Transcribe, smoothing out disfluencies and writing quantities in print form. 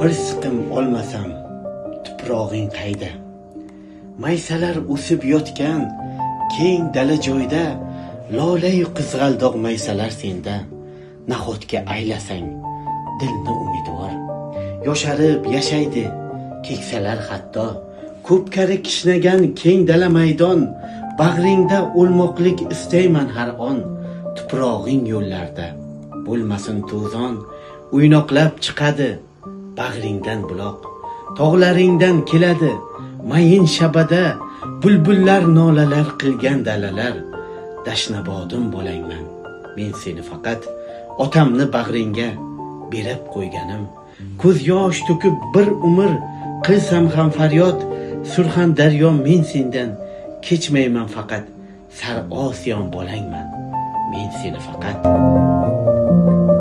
bir siqim olmasam tuprog'ing qayda? Maysalar o'sib yotgan keng dala joyda, lola-yu qizg'aldoq maysalar senda. Nahotga aylasang dilni umidvor, yosharib yashaydi keksalar hatto. Ko'pkari kishnagan keng dala maydon, bag'ringda o'lmoqlik istayman har on. Tuprog'ing yo'llarda bo'lmasin to'zon, o'ynoqlab chiqadi bag'ringdan buloq. Tog'laringdan keladi mayin shabada, bulbullar nolalar qilgan dalalar. Dashnabodim bo'langman men seni faqat, otamni bag'ringga berib qo'yganim. Ko'z yosh to'kib bir umr qilsam ham faryod, Surxan daryo men sendan kechmayman faqat. Sar Osiyon bo'langman men seni faqat.